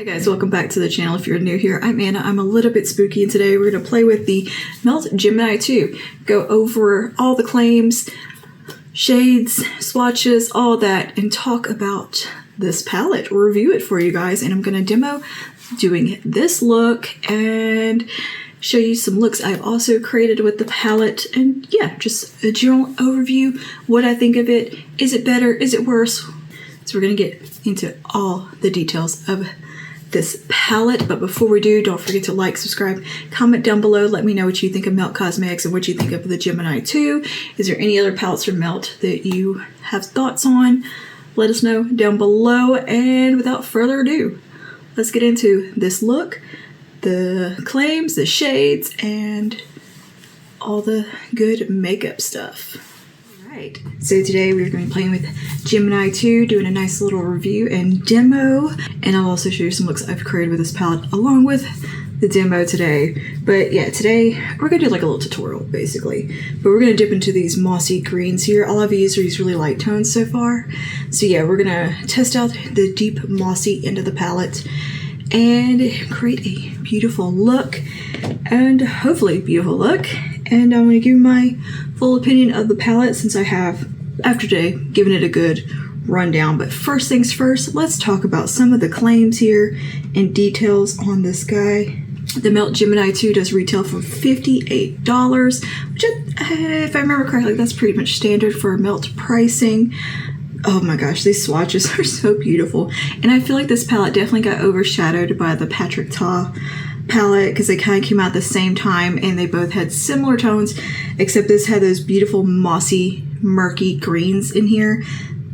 Hi guys, welcome back to the channel. If you're new here, I'm Anna. I'm a little bit spooky, and today we're going to play with the Melt Gemini 2. Go over all the claims, shades, swatches, all that, and talk about this palette, or review it for you guys. And I'm going to demo doing this look and show you some looks I've also created with the palette. And yeah, just a general overview, what I think of it. Is it better? Is it worse? So we're going to get into all the details of this palette, but before we do, don't forget to like, subscribe, comment down below. Let me know what you think of Melt Cosmetics and what you think of the Gemini 2. Is there any other palettes from Melt that you have thoughts on? Let us know down below, and without further ado, let's get into this look, the claims, the shades, and all the good makeup stuff. Alright, so today we're going to be playing with Gemini 2, doing a nice little review and demo, and I'll also show you some looks I've created with this palette along with the demo today. But yeah, today we're going to do like a little tutorial basically, but we're going to dip into these mossy greens here. All I've used are these really light tones so far. So yeah, we're going to test out the deep mossy end of the palette and create a beautiful look, and hopefully beautiful look. And I'm going to give my full opinion of the palette since I have, after today, given it a good rundown. But first things first, let's talk about some of the claims here and details on this guy. The Melt Gemini 2 does retail for $58, which, if I remember correctly, that's pretty much standard for Melt pricing. Oh my gosh, these swatches are so beautiful. And I feel like this palette definitely got overshadowed by the Patrick Ta palette because they kind of came out at the same time and they both had similar tones, except this had those beautiful mossy, murky greens in here.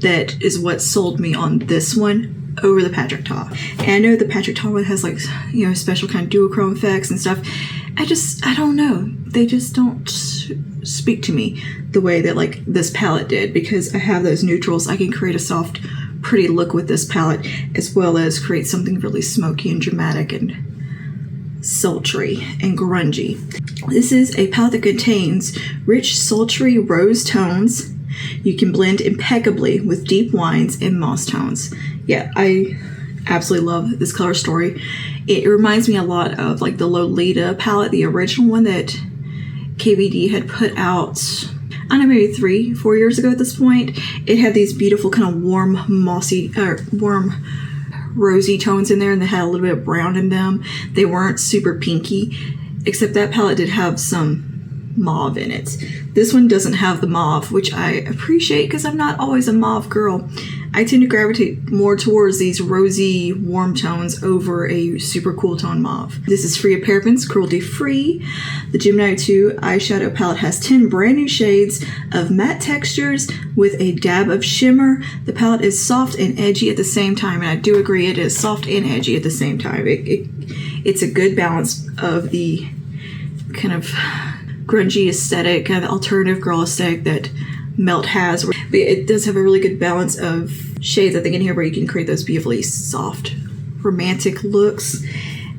That is what sold me on this one over the Patrick Ta. And I know the Patrick Ta one has like, you know, special kind of duochrome effects and stuff. I don't know. They just don't speak to me the way that like this palette did, because I have those neutrals. I can create a soft, pretty look with this palette, as well as create something really smoky and dramatic and sultry and grungy. This is a palette that contains rich, sultry rose tones. You can blend impeccably with deep wines and moss tones. Yeah, I absolutely love this color story. It reminds me a lot of like the Lolita palette, the original one that KVD had put out, I don't know, maybe 3-4 years ago at this point. It had these beautiful kind of warm, mossy, warm rosy tones in there, and they had a little bit of brown in them. They weren't super pinky, except that palette did have some mauve in it. This one doesn't have the mauve, which I appreciate because I'm not always a mauve girl. I tend to gravitate more towards these rosy, warm tones over a super cool tone mauve. This is free of parabens, cruelty free. The Gemini 2 eyeshadow palette has 10 brand new shades of matte textures with a dab of shimmer. The palette is soft and edgy at the same time, and I do agree it is soft and edgy at the same time. It's a good balance of the kind of grungy aesthetic, kind of alternative girl aesthetic that Melt has. But it does have a really good balance of shades, I think, in here where you can create those beautifully soft, romantic looks,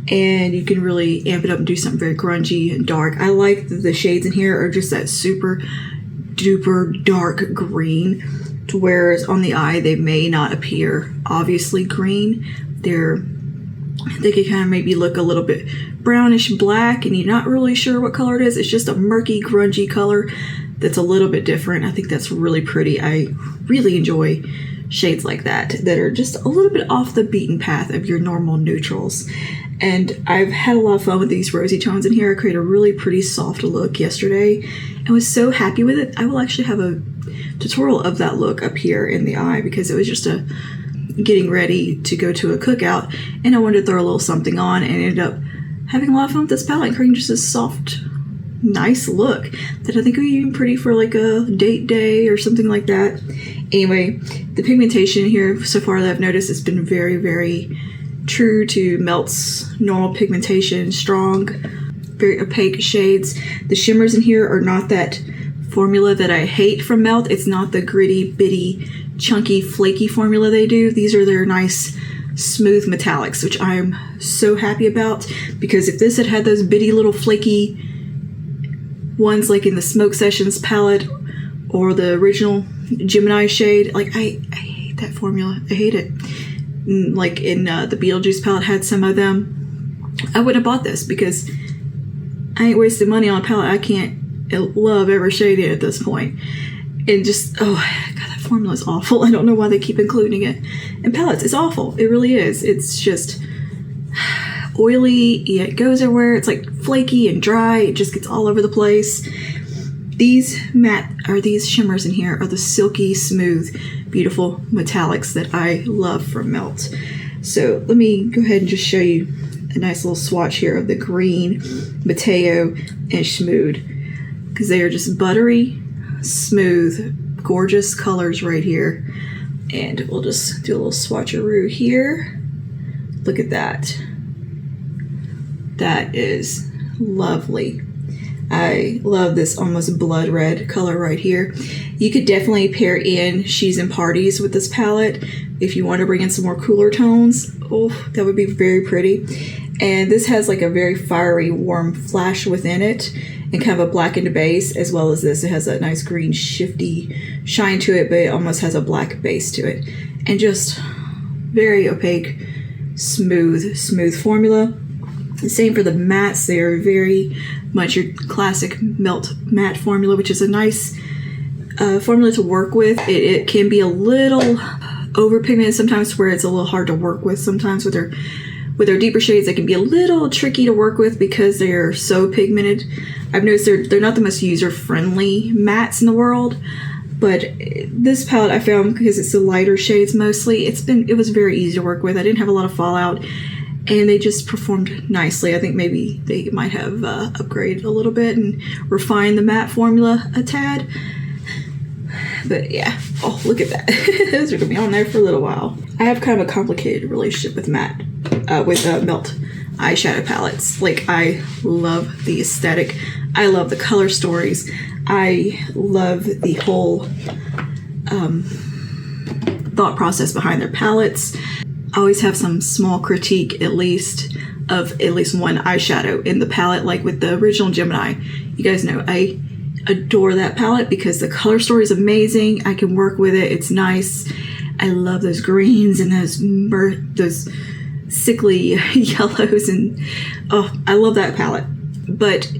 and you can really amp it up and do something very grungy and dark. I like that the shades in here are just that super duper dark green, to whereas on the eye they may not appear obviously green. They could kind of maybe look a little bit brownish black and you're not really sure what color it is. It's just a murky, grungy color that's a little bit different. I think that's really pretty. I really enjoy shades like that are just a little bit off the beaten path of your normal neutrals. And I've had a lot of fun with these rosy tones in here. I created a really pretty soft look yesterday and was so happy with it. I will actually have a tutorial of that look up here in the eye, because it was just getting ready to go to a cookout and I wanted to throw a little something on, and ended up having a lot of fun with this palette and creating just a soft, nice look that I think would be even pretty for like a date day or something like that. Anyway, the pigmentation here so far that I've noticed has been very, very true to Melt's normal pigmentation, strong, very opaque shades. The shimmers in here are not that formula that I hate from Melt. It's not the gritty, bitty, chunky, flaky formula they do. These are their nice, smooth metallics, which I'm so happy about, because if this had those bitty little flaky ones like in the Smoke Sessions palette or the original Gemini shade, like I hate that formula. I hate it. like in the Beetlejuice palette had some of them, I wouldn't have bought this because I ain't wasting money on a palette I can't love every shade in at this point. And just, oh god, that formula is awful. I don't know why they keep including it in palettes. It's awful. It really is. It's just oily. Yeah, it goes everywhere. It's like flaky and dry. It just gets all over the place. These these shimmers in here are the silky, smooth, beautiful metallics that I love from Melt. So let me go ahead and just show you a nice little swatch here of the green, Mateo, and Schmood, because they are just buttery, smooth, gorgeous colors right here. And we'll just do a little swatcheroo here. Look at that. That is lovely. I love this almost blood red color right here. You could definitely pair in She's in Parties with this palette if you want to bring in some more cooler tones. Oh, that would be very pretty. And this has like a very fiery, warm flash within it and kind of a blackened base, as well as this. It has that nice green shifty shine to it, but it almost has a black base to it. And just very opaque, smooth formula. Same for the mattes. They are very much your classic Melt matte formula, which is a nice formula to work with. It can be a little overpigmented sometimes, where it's a little hard to work with sometimes with their deeper shades. They can be a little tricky to work with because they are so pigmented. I've noticed they're not the most user-friendly mattes in the world, but this palette I found, because it's the lighter shades mostly, it was very easy to work with. I didn't have a lot of fallout, and they just performed nicely. I think maybe they might have upgraded a little bit and refined the matte formula a tad. But yeah, oh, look at that. Those are gonna be on there for a little while. I have kind of a complicated relationship with Melt eyeshadow palettes. Like, I love the aesthetic. I love the color stories. I love the whole thought process behind their palettes. I always have some small critique, at least one eyeshadow in the palette, like with the original Gemini. You guys know I adore that palette because the color story is amazing. I can work with it. It's nice. I love those greens and those sickly yellows, and oh, I love that palette. But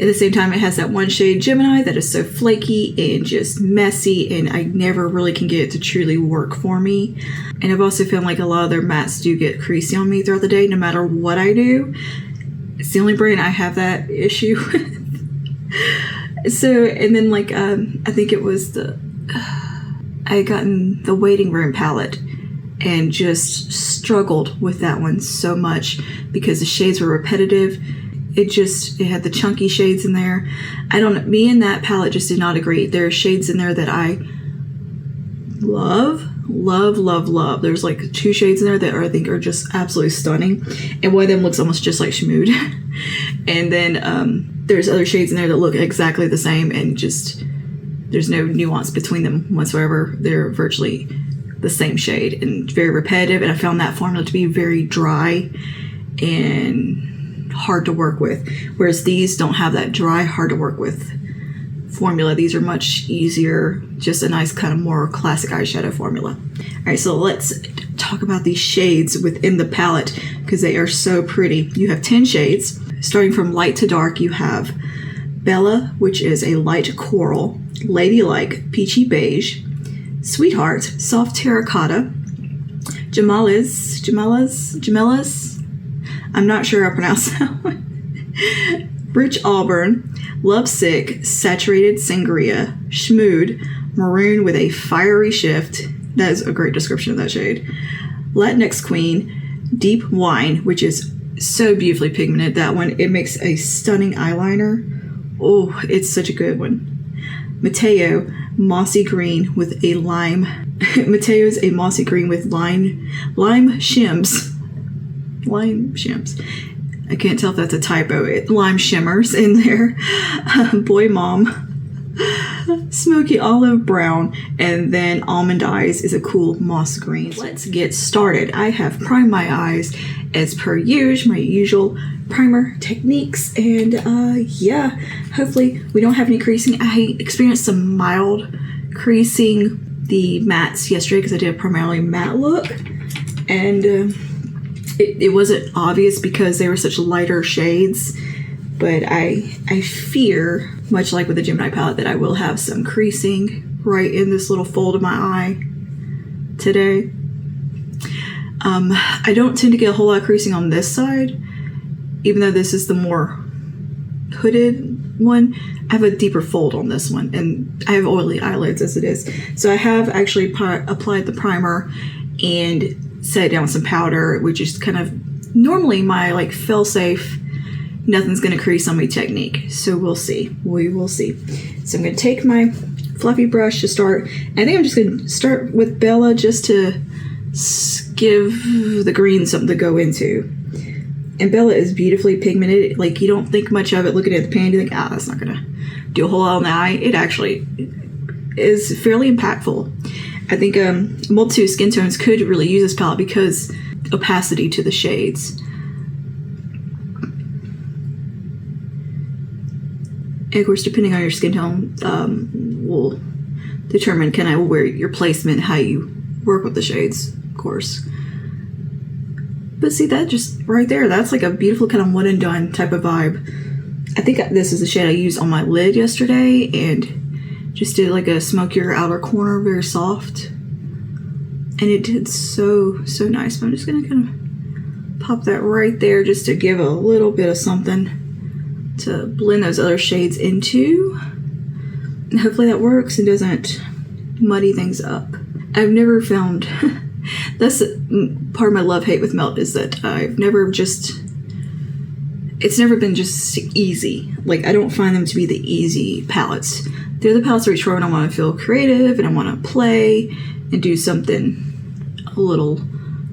at the same time, it has that one shade Gemini that is so flaky and just messy, and I never really can get it to truly work for me. And I've also found like a lot of their mattes do get creasy on me throughout the day, no matter what I do. It's the only brand I have that issue with. So, and then like, I think it was I had gotten the Waiting Room palette and just struggled with that one so much because the shades were repetitive. It had the chunky shades in there. Me and that palette just did not agree. There are shades in there that I love. There's like 2 shades in there that I think are just absolutely stunning. And one of them looks almost just like Schmood. And then there's other shades in there that look exactly the same, and just there's no nuance between them whatsoever. They're virtually the same shade and very repetitive. And I found that formula to be very dry and hard to work with, whereas these don't have that dry, hard to work with formula. These are much easier, just a nice kind of more classic eyeshadow formula. All right, so let's talk about these shades within the palette because they are so pretty. You have 10 shades. Starting from light to dark, you have Bella, which is a light coral, Ladylike, peachy beige, Sweetheart, soft terracotta, Gemellas, I'm not sure how to pronounce that one, Rich Auburn, Lovesick, saturated sangria, Schmood, maroon with a fiery shift. That is a great description of that shade. Latinx Queen, deep wine, which is so beautifully pigmented. That one, it makes a stunning eyeliner. Oh, it's such a good one. Mateo, mossy green with a lime. Mateo's a mossy green with lime shims. Lime shims. I can't tell if that's a typo. Lime shimmers in there. Boy Mom. Smoky olive brown, and then Almond Eyes is a cool moss green. Let's get started. I have primed my eyes as per usual, my usual primer techniques, and yeah, hopefully we don't have any creasing. I experienced some mild creasing the mattes yesterday because I did a primarily matte look, And it wasn't obvious because they were such lighter shades, but I fear, much like with the Gemini palette, that I will have some creasing right in this little fold of my eye today. I don't tend to get a whole lot of creasing on this side, even though this is the more hooded one. I have a deeper fold on this one, and I have oily eyelids as it is. So I have actually applied the primer and set down some powder, which is kind of normally my like fail-safe, nothing's gonna crease on me technique. So we'll see. We will see. So I'm gonna take my fluffy brush to start. I think I'm just gonna start with Bella just to give the green something to go into. And Bella is beautifully pigmented. Like, you don't think much of it looking at the pan. You think, that's not gonna do a whole lot on the eye. It actually is fairly impactful. I think multitude of skin tones could really use this palette because opacity to the shades. And of course, depending on your skin tone, will determine kind of where your placement, how you work with the shades, of course. But see, that just right there, that's like a beautiful kind of one and done type of vibe. I think this is the shade I used on my lid yesterday and just did like a smokier outer corner, very soft. And it did so nice. But I'm just gonna kind of pop that right there just to give a little bit of something to blend those other shades into. And hopefully that works and doesn't muddy things up. I've never found... That's part of my love-hate with Melt, is that I've never just... It's never been just easy. Like, I don't find them to be the easy palettes. They're the palettes I reach for when I want to feel creative and I want to play and do something a little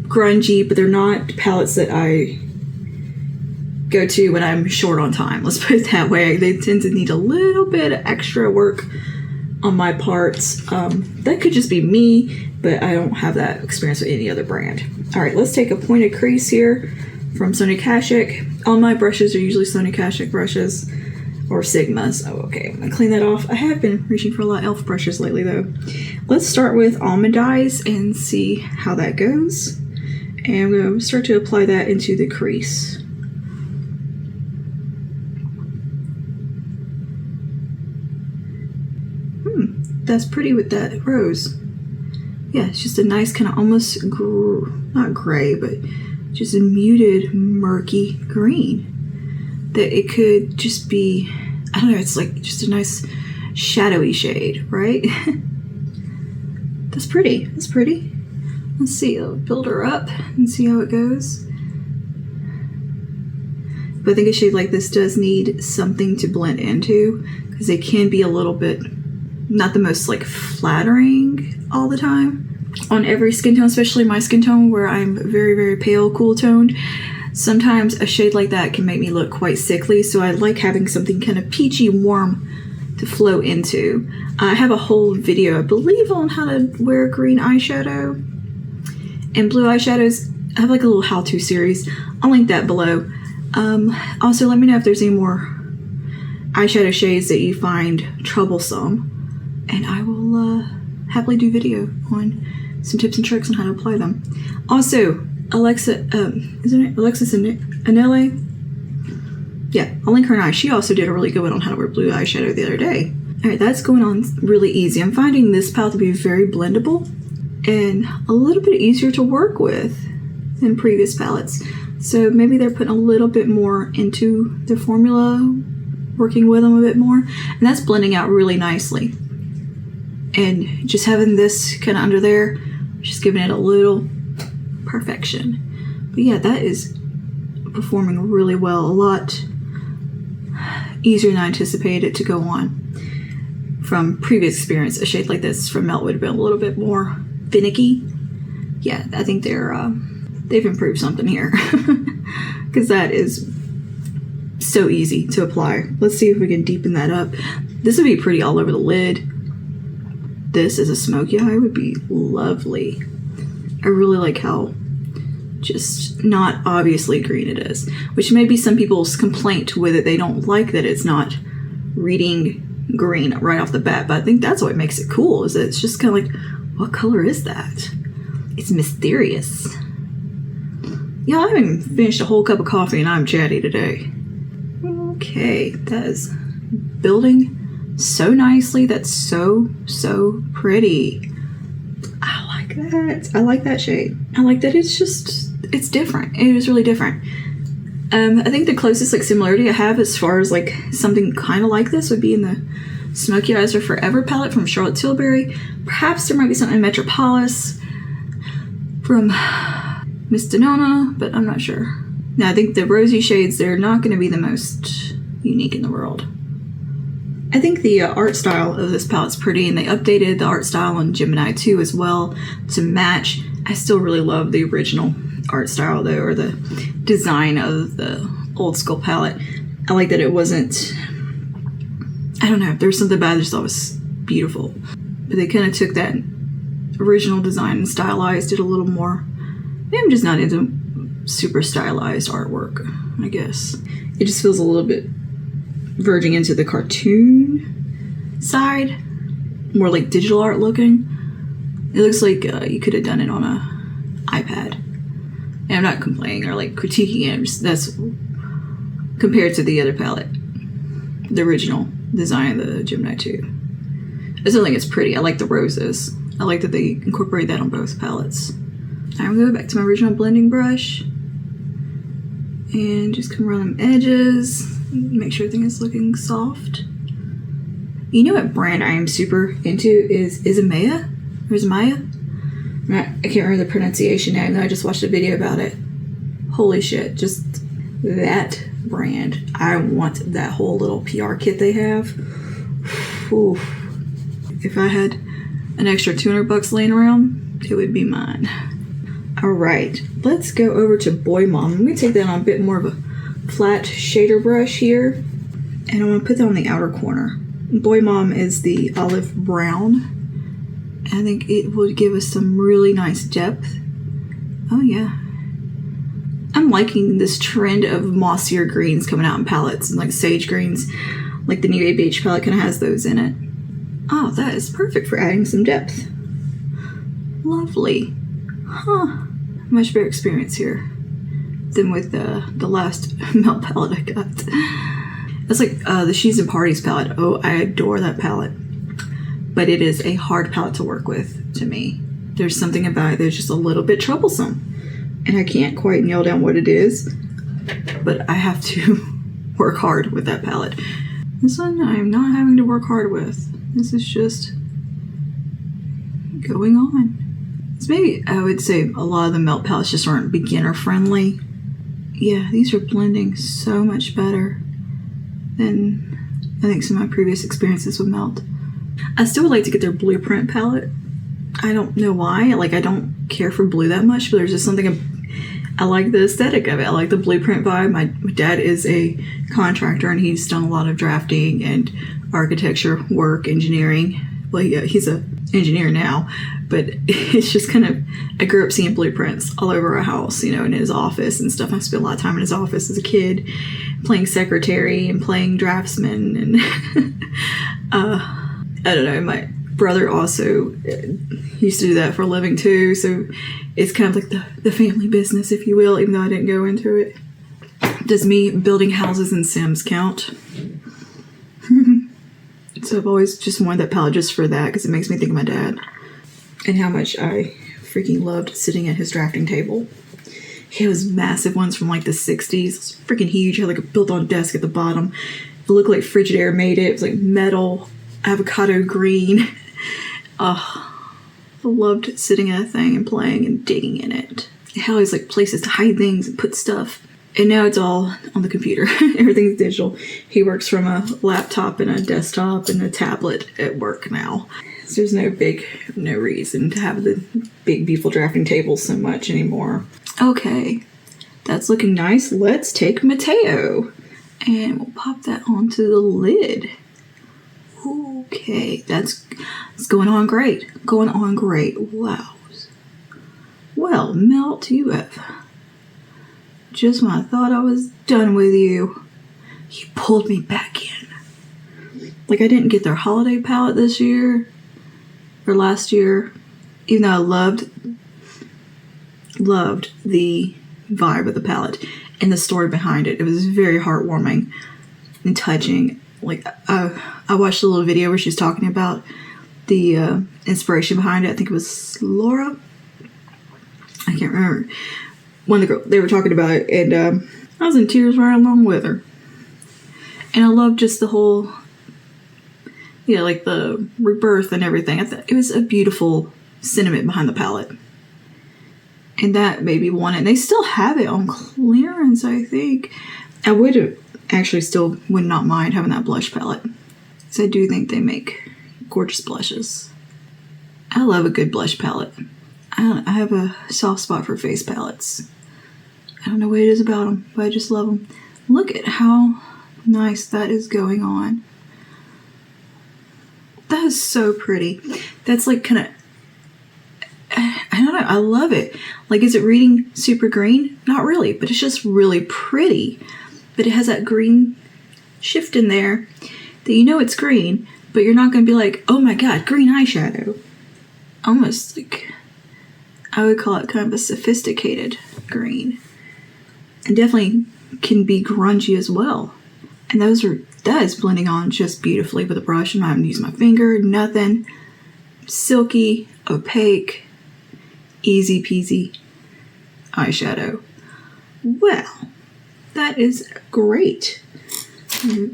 grungy, but they're not palettes that I go to when I'm short on time. Let's put it that way. They tend to need a little bit of extra work on my parts. That could just be me, but I don't have that experience with any other brand. All right, let's take a pointed crease here from Sonia Kashuk. All my brushes are usually Sonia Kashuk brushes or Sigmas. Oh, okay, I'm gonna clean that off. I have been reaching for a lot of e.l.f. brushes lately though. Let's start with Almond Eyes and see how that goes. And I'm gonna start to apply that into the crease. That's pretty with that rose. Yeah, it's just a nice kind of almost, not gray, but just a muted, murky green. That it could just be, I don't know, it's like just a nice shadowy shade, right? That's pretty, that's pretty. Let's see, I'll build her up and see how it goes. But I think a shade like this does need something to blend into, because they can be a little bit not the most like flattering all the time on every skin tone, especially my skin tone where I'm very pale, cool toned. Sometimes a shade like that can make me look quite sickly, so I like having something kind of peachy warm to flow into. I have a whole video, I believe, on how to wear green eyeshadow and blue eyeshadows. I have like a little how-to series. I'll link that below. Also, let me know if there's any more eyeshadow shades that you find troublesome, and I will happily do video on some tips and tricks on how to apply them. Also, Alexis Anele? Yeah, I'll link her and she also did a really good one on how to wear blue eyeshadow the other day. Alright, that's going on really easy. I'm finding this palette to be very blendable and a little bit easier to work with than previous palettes. So maybe they're putting a little bit more into the formula, working with them a bit more, and that's blending out really nicely. And just having this kind of under there, just giving it a little perfection. But yeah, that is performing really well. A lot easier than I anticipated it to go on. From previous experience, a shade like this from Melt would have been a little bit more finicky. Yeah, I think they've improved something here. Because that is so easy to apply. Let's see if we can deepen that up. This would be pretty all over the lid. This as a smoky eye would be lovely. I really like how just not obviously green it is, which may be some people's complaint with it. They don't like that it's not reading green right off the bat, but I think that's what makes it cool, is that it's just kind of like, what color is that? It's mysterious. Yeah, I haven't finished a whole cup of coffee and I'm chatty today. Okay, that is building so nicely. That's so pretty. I like that. I like that shade. I like that it's different. It is really different. I think the closest like similarity I have as far as like something kind of like this would be in the Smoky Eyes Are Forever palette from Charlotte Tilbury. Perhaps there might be something in Metropolis from Miss Denona, but I'm not sure. Now I think the rosy shades, they're not going to be the most unique in the world. I think the art style of this palette's pretty, and they updated the art style on Gemini 2 as well to match. I still really love the original art style though, or the design of the old school palette. I like that it wasn't, I don't know, there's something about it I just thought was beautiful. But they kind of took that original design and stylized it a little more. Maybe I'm just not into super stylized artwork, I guess. It just feels a little bit verging into the cartoon side, more like digital art looking. It looks like you could have done it on a iPad. And I'm not complaining or like critiquing it. That's compared to the other palette, the original design of the Gemini 2. I still think it's pretty. I like the roses. I like that they incorporate that on both palettes. I'm going to go back to my original blending brush and just come around them edges. Make sure everything is looking soft. You know what brand I am super into is Maya? Or is Maya? I can't remember the pronunciation now, even though I just watched a video about it. Holy shit, just that brand. I want that whole little PR kit they have. Oof. If I had an extra $200 laying around, it would be mine. Alright, let's go over to Boy Mom. Let me take that on a bit more of a flat shader brush here. And I want to put that on the outer corner. Boy Mom is the olive brown. I think it will give us some really nice depth. Oh yeah. I'm liking this trend of mossier greens coming out in palettes, and like sage greens. Like the new ABH palette kind of has those in it. Oh, that is perfect for adding some depth. Lovely. Huh. Much better experience here than with the last Melt palette I got. That's like the She's in Parties palette. Oh, I adore that palette. But it is a hard palette to work with, to me. There's something about it that's just a little bit troublesome. And I can't quite nail down what it is. But I have to work hard with that palette. This one I'm not having to work hard with. This is just going on. So maybe I would say a lot of the Melt palettes just aren't beginner friendly. Yeah, these are blending so much better than I think some of my previous experiences with Melt. I still would like to get their Blueprint palette. I don't know why. Like, I don't care for blue that much, but there's just something. I like the aesthetic of it. I like the Blueprint vibe. My dad is a contractor, and he's done a lot of drafting and architecture work, engineering. Well, yeah, he's an engineer now, but it's just kind of, I grew up seeing blueprints all over our house, you know, in his office and stuff. I spent a lot of time in his office as a kid, playing secretary and playing draftsman, and I don't know, my brother also used to do that for a living too, so it's kind of like the family business, if you will, even though I didn't go into it. Does me building houses in Sims count? So I've always just wanted that palette just for that, because it makes me think of my dad and how much I freaking loved sitting at his drafting table. He had those massive ones from like the 60s. It was freaking huge. It had like a built-on desk at the bottom. It looked like Frigidaire made it. It was like metal, avocado green. I loved sitting at that thing and playing and digging in it. It had always like places to hide things and put stuff. And now it's all on the computer. Everything's digital. He works from a laptop and a desktop and a tablet at work now. So there's no reason to have the big, beautiful drafting table so much anymore. Okay, that's looking nice. Let's take Mateo. And we'll pop that onto the lid. Okay, that's going on great. Going on great. Wow. Well, Melt, you have... Just when I thought I was done with you, you pulled me back in. Like, I didn't get their holiday palette this year, or last year, even though I loved the vibe of the palette and the story behind it. It was very heartwarming and touching. Like, I watched a little video where she's talking about the inspiration behind it. I think it was Laura. I can't remember. One of the girls, they were talking about it, and I was in tears right along with her. And I love just the whole, like the rebirth and everything. I thought it was a beautiful sentiment behind the palette. And that made me want it. And they still have it on clearance, I think. I would have actually still would not mind having that blush palette. Because I do think they make gorgeous blushes. I love a good blush palette. I have a soft spot for face palettes. I don't know what it is about them, but I just love them. Look at how nice that is going on. That is so pretty. That's like kind of, I don't know, I love it. Like, is it reading super green? Not really, but it's just really pretty. But it has that green shift in there that you know it's green, but you're not going to be like, oh my god, green eyeshadow. Almost like, I would call it kind of a sophisticated green. And definitely can be grungy as well. And that is blending on just beautifully with a brush. I'm not having to use my finger, nothing. Silky, opaque, easy peasy eyeshadow. Well, that is great.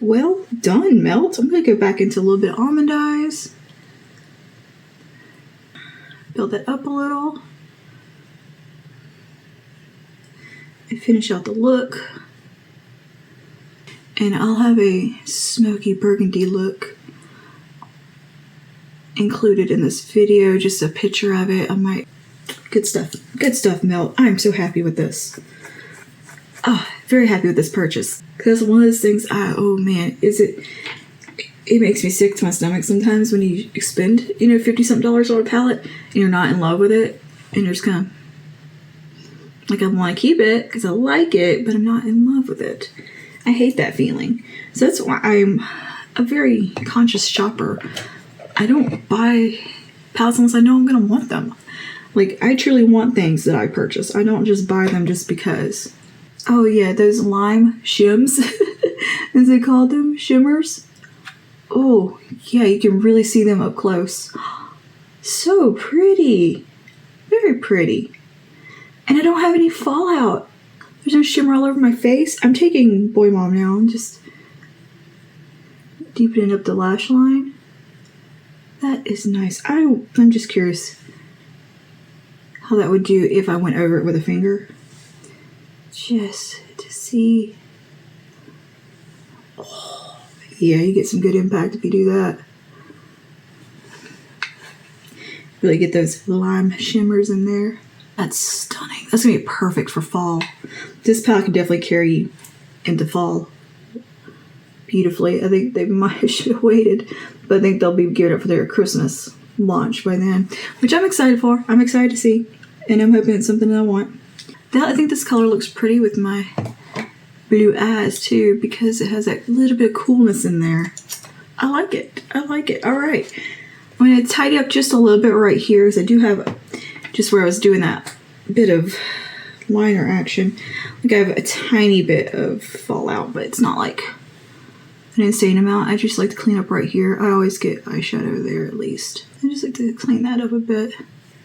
Well done, Melt. I'm going to go back into a little bit of almond eyes. Build that up a little. And finish out the look. And I'll have a smoky burgundy look included in this video, just a picture of it. Good stuff, Melt. I'm so happy with this. Very happy with this purchase. Because one of those things, oh man, it makes me sick to my stomach sometimes when you spend, $50-something on a palette and you're not in love with it, and you're just kind of like, I want to keep it because I like it, but I'm not in love with it. I hate that feeling. So that's why I'm a very conscious shopper. I don't buy palettes unless I know I'm going to want them. Like, I truly want things that I purchase. I don't just buy them just because. Oh yeah, those lime shims, as they called them, shimmers. Oh yeah, you can really see them up close. So pretty. Very pretty. And I don't have any fallout. There's no shimmer all over my face. I'm taking Boy Mom now. I'm just deepening up the lash line. That is nice. I'm just curious how that would do if I went over it with a finger. Just to see. Oh, yeah, you get some good impact if you do that. Really get those lime shimmers in there. That's stunning. That's going to be perfect for fall. This palette can definitely carry you into fall beautifully. I think they might should have waited, but I think they'll be geared up for their Christmas launch by then, which I'm excited for. I'm excited to see, and I'm hoping it's something that I want. I think this color looks pretty with my blue eyes too, because it has that little bit of coolness in there. I like it. I like it. All right. I'm going to tidy up just a little bit right here, because I do have just where I was doing that bit of liner action. Like, I have a tiny bit of fallout, but it's not like an insane amount. I just like to clean up right here. I always get eyeshadow there at least. I just like to clean that up a bit.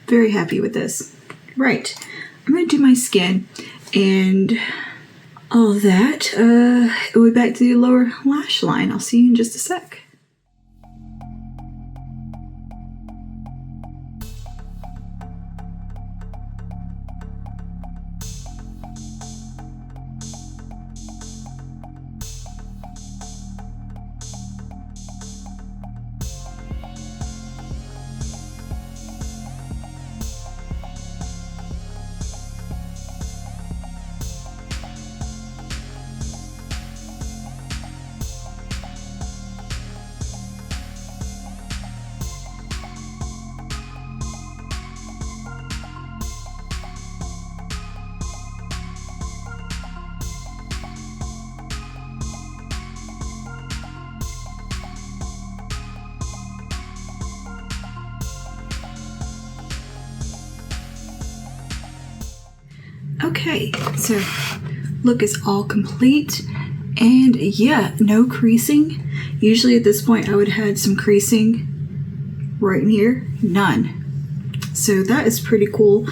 Very happy with this. Right. I'm going to do my skin and all that. We'll be back to the lower lash line. I'll see you in just a sec. Okay, so look is all complete, and yeah, no creasing. Usually at this point I would have had some creasing right in here. None. So that is pretty cool.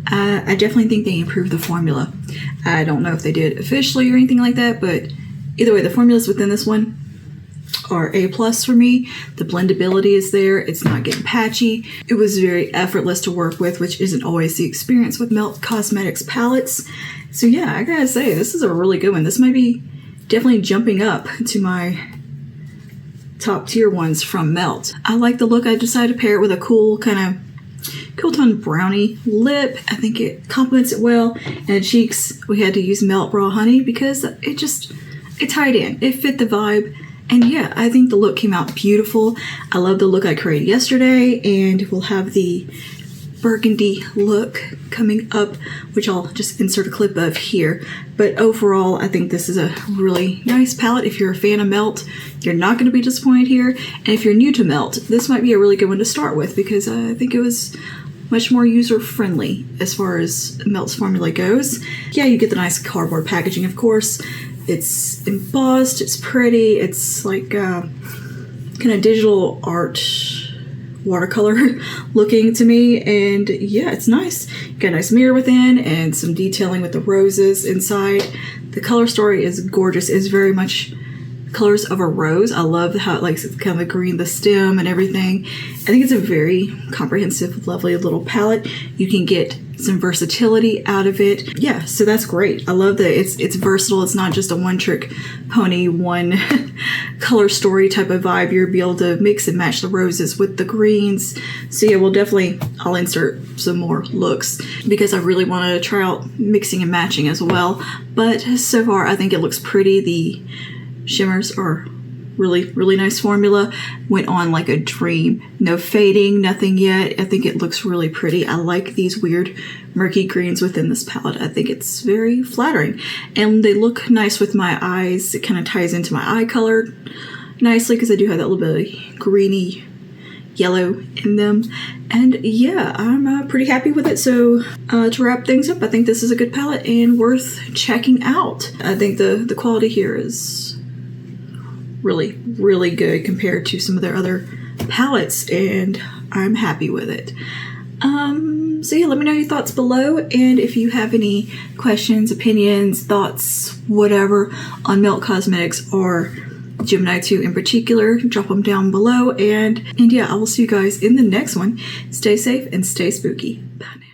I definitely think they improved the formula. I don't know if they did officially or anything like that, but either way, the formulas within this one are A+ for me. The blendability is there. It's not getting patchy. It was very effortless to work with, which isn't always the experience with Melt Cosmetics palettes. So yeah, I gotta say, this is a really good one. This might be definitely jumping up to my top tier ones from Melt. I like the look. I decided to pair it with a cool kind of cool tone brownie lip. I think it complements it well. And the cheeks, we had to use Melt Raw Honey because it tied in. It fit the vibe. And yeah, I think the look came out beautiful. I love the look I created yesterday, and we'll have the burgundy look coming up, which I'll just insert a clip of here. But overall, I think this is a really nice palette. If you're a fan of Melt, you're not going to be disappointed here. And if you're new to Melt, this might be a really good one to start with, because I think it was much more user-friendly as far as Melt's formula goes. Yeah, you get the nice cardboard packaging, of course. It's embossed, it's pretty, it's like kind of digital art watercolor looking to me, and yeah, it's nice. You got a nice mirror within and some detailing with the roses inside. The color story is gorgeous. It's very much colors of a rose. I love how it likes it's kind of the green, the stem and everything. I think it's a very comprehensive, lovely little palette. You can get some versatility out of it. Yeah, so that's great. I love that it's versatile. It's not just a one-trick pony, one color story type of vibe. You'll be able to mix and match the roses with the greens. So yeah, I'll insert some more looks because I really wanted to try out mixing and matching as well. But so far, I think it looks pretty. The shimmers are really nice formula. Went on like a dream. No fading, nothing yet. I think it looks really pretty. I like these weird murky greens within this palette. I think it's very flattering. And they look nice with my eyes. It kind of ties into my eye color nicely because I do have that little bit of greeny yellow in them. And yeah, I'm pretty happy with it. So to wrap things up, I think this is a good palette and worth checking out. I think the quality here is really good compared to some of their other palettes, and I'm happy with it. So yeah, let me know your thoughts below, and if you have any questions, opinions, thoughts, whatever on Melt Cosmetics or Gemini 2 in particular, drop them down below, and yeah, I will see you guys in the next one. Stay safe and stay spooky. Bye now.